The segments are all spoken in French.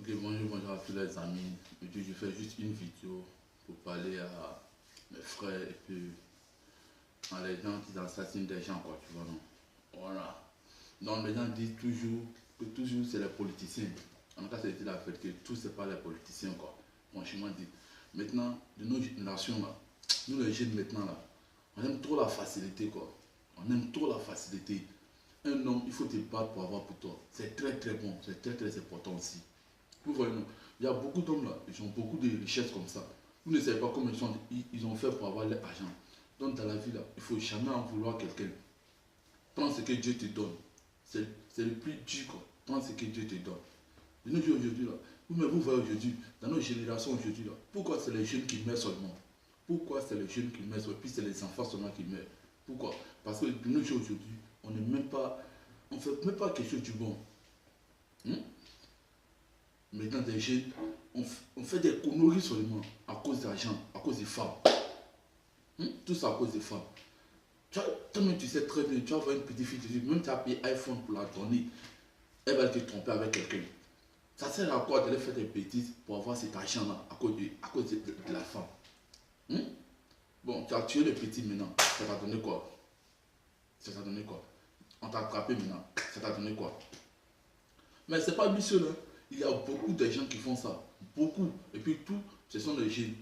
Ok, bonjour à tous les amis. Aujourd'hui, je fais juste une vidéo pour parler à mes frères et puis à les gens qui assassinent des gens, quoi, tu vois, non? Voilà. Donc, les gens disent toujours que toujours c'est les politiciens. En tout cas, c'est la vérité, tout c'est pas les politiciens, quoi. Franchement dit. Maintenant, de nos générations, là, nous les jeunes maintenant, là, on aime trop la facilité, quoi. On aime trop la facilité. Un homme, il faut te battre pour avoir pour toi. C'est très très bon, c'est très très important aussi. Vous voyez, non? Il y a beaucoup d'hommes là, ils ont beaucoup de richesses comme ça. Vous ne savez pas comment ils ont fait pour avoir l'argent. Donc dans la vie là, il ne faut jamais en vouloir quelqu'un. Prends ce que Dieu te donne. C'est le plus dur, quoi. Prends ce que Dieu te donne. De nos jours aujourd'hui là, vous voyez aujourd'hui, dans nos générations aujourd'hui là, pourquoi c'est les jeunes qui meurent seulement? Pourquoi c'est les jeunes qui meurent seulement? Puis c'est les enfants seulement qui meurent. Pourquoi? Parce que de nos jours aujourd'hui, on n'est même pas, on ne fait même pas quelque chose du bon. Hmm? Maintenant, des jeunes, on fait des conneries seulement à cause d'argent, à cause des femmes. Tout ça à cause des femmes. Toi-même, tu sais très bien, tu vas voir une petite fille, même tu as payé iPhone pour la donner, elle va te tromper avec quelqu'un. Ça sert à quoi d'aller faire des bêtises pour avoir cet argent-là à cause de la femme? Bon, tu as tué le petit maintenant, ça t'a donné quoi? Ça t'a donné quoi? On t'a attrapé maintenant, ça t'a donné quoi? Mais c'est pas lui seul, hein. Il y a beaucoup de gens qui font ça. Beaucoup. Et puis tout, ce sont les jeunes.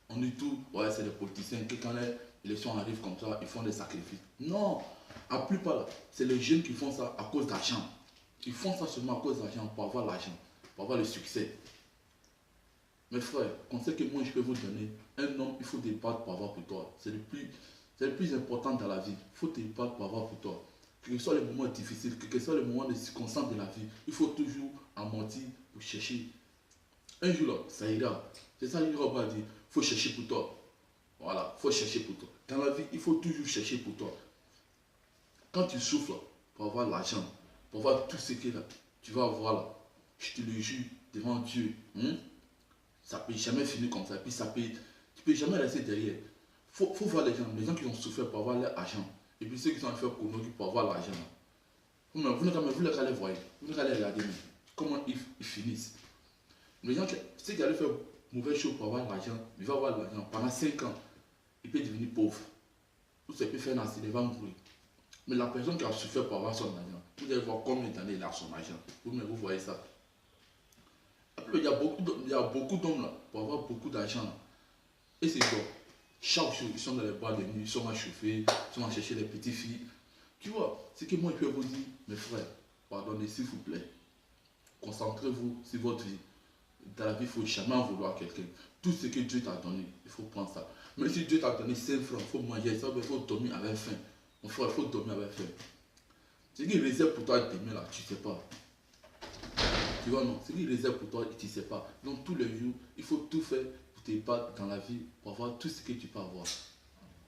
On dit tout, ouais, c'est les politiciens qui quand les élections arrivent comme ça, ils font des sacrifices. Non, la plupart, c'est les jeunes qui font ça à cause d'argent. Ils font ça seulement à cause d'argent, pour avoir l'argent, pour avoir le succès. Mes frères, conseil que moi je peux vous donner, un homme, il faut te battre pour avoir pour toi. C'est le plus important dans la vie. Il faut te battre pour avoir pour toi. Quels que soient les moments difficiles, quels que soient les moments de circonstances de la vie, il faut toujours mentir pour chercher. Un jour là, ça ira. C'est ça qu'on va dire. Il faut chercher pour toi. Voilà, il faut chercher pour toi. Dans la vie, il faut toujours chercher pour toi. Quand tu souffres pour avoir l'argent, pour avoir tout ce que là, tu vas avoir là, je te le jure, devant Dieu, ça ne peut jamais finir comme ça. Puis tu ne peux jamais rester derrière. Faut voir les gens qui ont souffert pour avoir leur argent. Et puis ceux qui sont fait conneries pour avoir l'argent. Vous les allez voir, vous les allez regarder comment ils finissent. Les gens, ceux qui allaient faire mauvais choses pour avoir l'argent, ils vont avoir l'argent pendant 5 ans, il peut devenir pauvre. Tout ce qu'il peut faire dans il va mourir. Mais la personne qui a souffert pour avoir son argent, vous allez voir combien d'années il a son argent. Vous voyez ça. Après, il y a beaucoup d'hommes là, pour avoir beaucoup d'argent. Et c'est bon. Chaque jour, ils sont dans les bois de nuit, ils sont à chauffer, ils sont à chercher les petites filles. Tu vois, ce que moi je peux vous dire, mes frères, pardonnez s'il vous plaît. Concentrez-vous sur votre vie. Dans la vie, il ne faut jamais en vouloir quelqu'un. Tout ce que Dieu t'a donné, il faut prendre ça. Même si Dieu t'a donné 5 francs, il faut manger ça, il faut dormir avec faim. Mon frère, il faut dormir avec faim. Ce qu'il réserve pour toi demain, là, tu ne sais pas. Tu vois, non? Ce qu'il réserve pour toi, tu ne sais pas. Donc, tous les jours, il faut tout faire pour te battre dans la vie, pour avoir tout ce que tu peux avoir.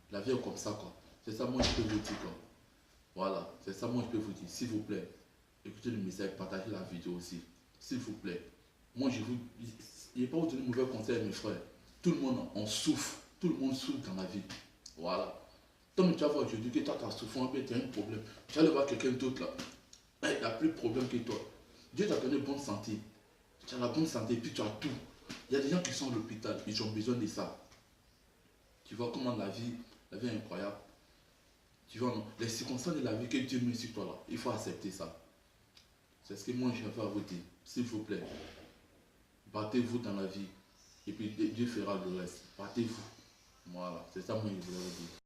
La vie est comme ça, quoi. C'est ça, moi, je peux vous dire, quoi. Voilà, c'est ça, moi, je peux vous dire. S'il vous plaît, écoutez le message, partagez la vidéo aussi. S'il vous plaît. Moi, je n'ai pas vous donner de mauvais conseils, mes frères. Tout le monde, on souffre. Tout le monde souffre dans la vie. Voilà. Comme tu vas voir aujourd'hui que toi, tu as souffert, tu as un problème. Tu vas aller voir quelqu'un d'autre là. Il n'a plus de problème que toi. Dieu t'a donné bonne santé. Tu as la bonne santé, puis tu as tout. Il y a des gens qui sont à l'hôpital, ils ont besoin de ça. Tu vois comment la vie est incroyable. Tu vois, non? Les circonstances de la vie que Dieu met sur toi là, il faut accepter ça. C'est ce que moi je vais à vous dire. S'il vous plaît, battez-vous dans la vie. Et puis Dieu fera le reste. Battez-vous. Voilà, c'est ça moi je voulais vous dire.